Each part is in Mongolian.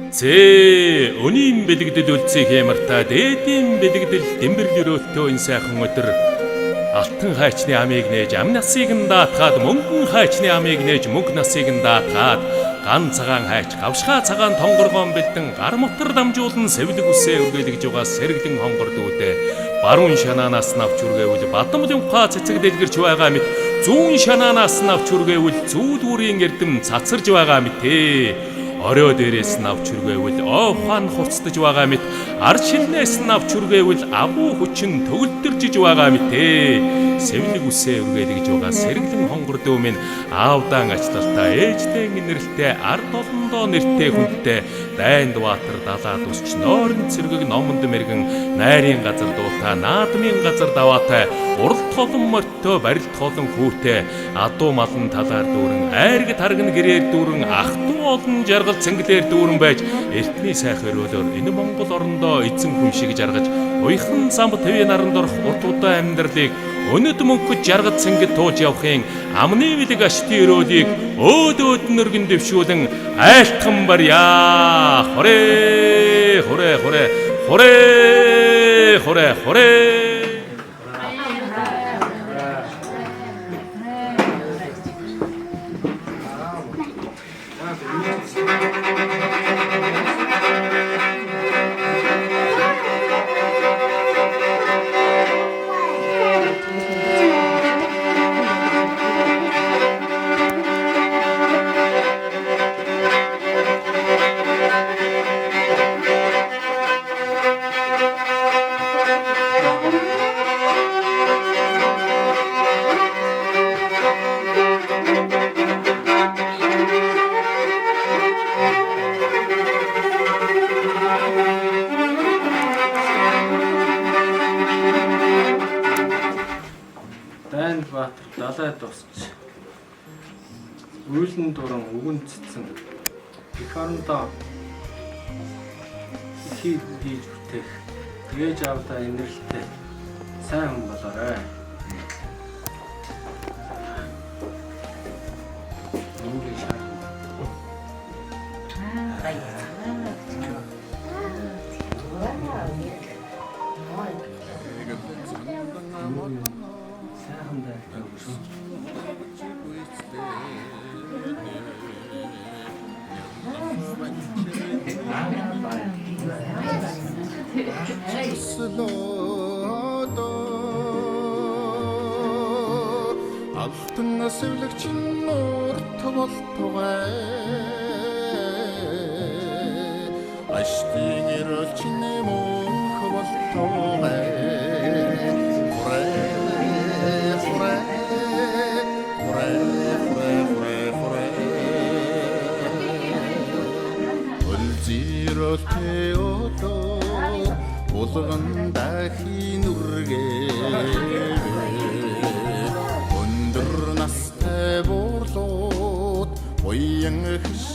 Зээ өнийн бэлэгдэл үлцээ хэмэрта дээдийн бэлэгдэл дэмбэрлөрөөлтөө энэ сайхан өдөр алтан хайчны амийг нээж ам насыг нь даатгаад мөнгөн хайчны амийг нээж мөнгө насыг нь даатгаад ган цагаан хайч гавшгаа цагаан тонгоргоон бэлдэн гар мотор дамжуулан сэвлэг үсээ үргэлж байгаа сэргэлэн хонгор дүүдээ баруун шанаанаас навч үргээвэл бадамлын ухаа цэцэг дэлгэрч байгаа мэт зүүн шанаанаас навч үргээвэл зүүдүүрийн эрдэм цацарж байгаа мэт орой дээрээс навч үргээвэл офан хуцдаж байгаа мэт ар шиннээс навч үргээвэл агуу хүчин төгөлдөржиж байгаа мэт сэвлэг үсээ үргэлж байгаа сэргэлэн хонгор дөө минь аавдаан ачлалтаа ээжтэй нэрэлтэй ард олондоо нэртэй хүнтэй дайнд баатар далаад усч нойрон цэргэг номонд мэргэн найрын газар дуутаа наадмын газар даваатай уралт холон морьтой барилт холон хүүтэй адуу малн талаар дүүрэн айрг тарган гэрээр дүүрэн ах トゥ олон жаргал цэнгэлээр дүүрэн байж эртний сайхан өрөөлөөр энэ Монгол орондоо эзэн хүн шиг жаргаж уяхан зам твэ наранд орох урт удаа амьдралыг өнөд мөнгөд жаргал цэнгэл тууж явахын амны бэлэг ашти өрөөлийг өөд нөргөн дэвшүүлэн айлтхан барья хорэ хорэ хорэ хорэ хорэ хорэ Дайнд баатар далайд усч үйлэн дуран өгөн цэцэн их орондоо ихийг хийж бүтээх ээж аавдаа инэрлэлтэй сайн хүн болоорой. Нүрийн шар. Алтан сэвлэгчин нуурт болтугай аштын ирэлчин мөнх болтугай Улган дахин үргээ өндөр настай буурлууд уян хиш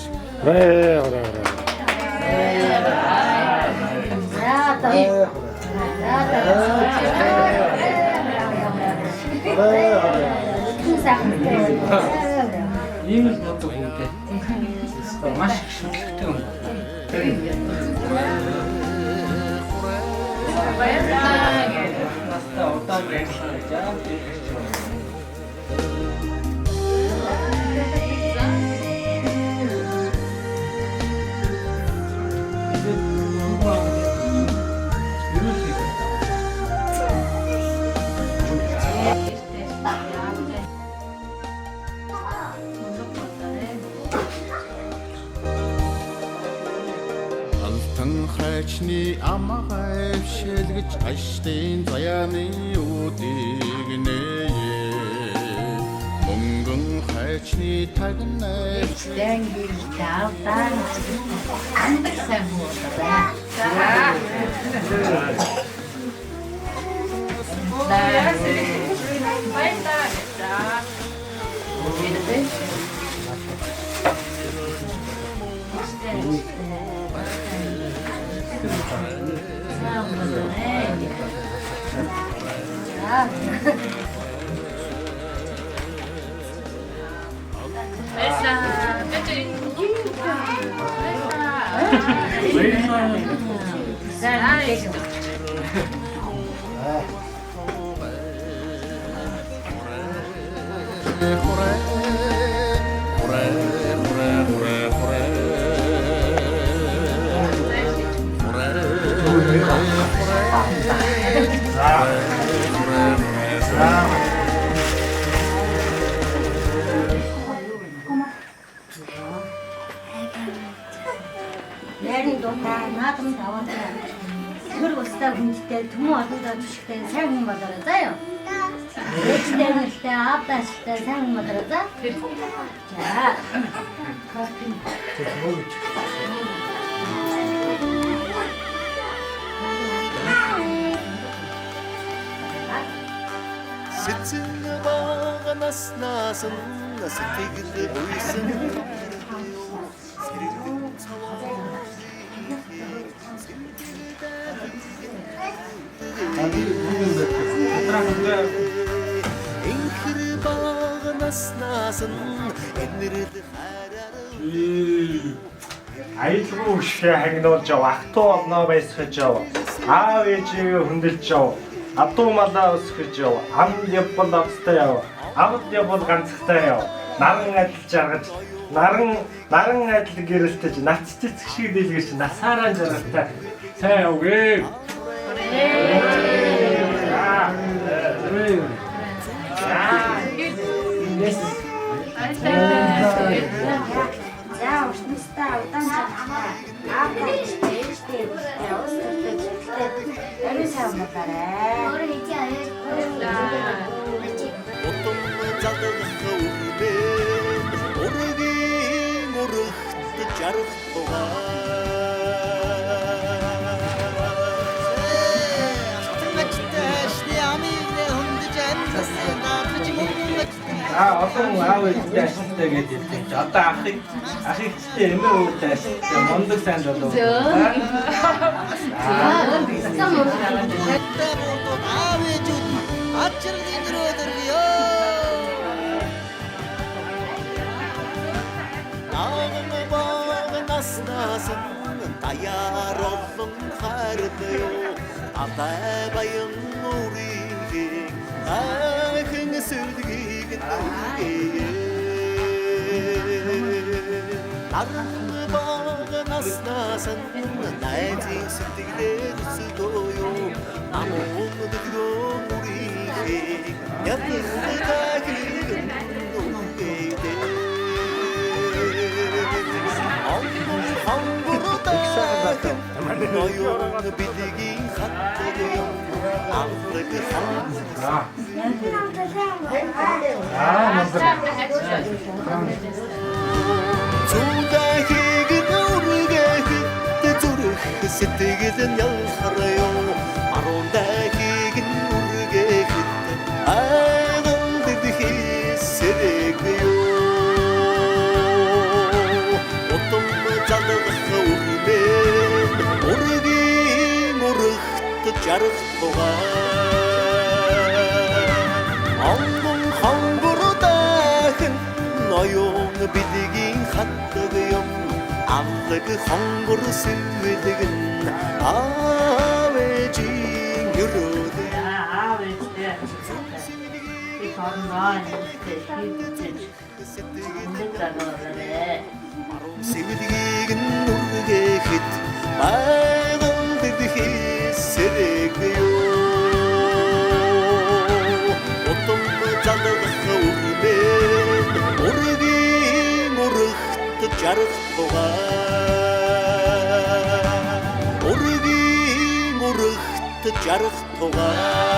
Ийм л бодог үнэтэй. Маш их шүтлэгтэй юм. Наста удаан байрлаа жаа. Хайчны амгаа шилгэж аштын заяаны үдийг нээе мөнгөн хайчны тагнаж Дэнгэр таавтан андаг сайн болоо. Elsa, bitte. Elsa. Найрын дуудаа наадам даваатаа тэр устдаа хүндтэй төмөн олондоо түшигтэй сайн хүн болоорой заа юу. Ээжтэй нэртэй аавдааштай сайн хүн болоорой заа. За. Сэцэн багнаас наасан сэтгэл уйсан Энхэр багнаас наасан энэрд Аялгүй үшгээ хагнуулж яв, ах トゥ олноо байсгаж яв, аав ээжээ хүндэлж яв, адуу малаа өсгөж яв, амд явбал австай яв, амд явбал ганцтай яв, наран адил жаргаж, наран адил гэрэлтэж, нац цэцэг шиг дэлгэрч, насаараа жаргалтай сайн явгээ. За ушнастай удаан цааваа. Аавдааштай ээжтэй устдаа зүгтээ ари сайн болоорой. Утам залгах үрмэ ургийн урагт жарах тугаа олон аав ээжтэй ашигтай гэдэг юм. Одоо ахыг чтэй эмээ өвтэй ашигтай мондөг сайн болов. Даяарлон хардё атай баян үрийг ахын сүлгийг нүгээ арбагнаас насан найзын сэтгэлээр сүдөөё амун дэглөө үрийг ятдаг Ноён бидгийн хаттаг амраг Цундахиг нүргээд зүрх сэтгэлэн ялхарё арундахиг нүргээд айган дэдхи сэрэгё Отом залгах үрмэ ургийн урагт жарах тугаа Ангон хонгордаахан ноён бидгийн хаттаг юм амлаг хонгор сүвэлгэн аавэжийн өрөөд Сэвэлгийг нүргээхэд айган дэдхи сэрэгё Отом залгах үрмэ ургийн урагт жарах тугаа ургийн урагт жарах тугаа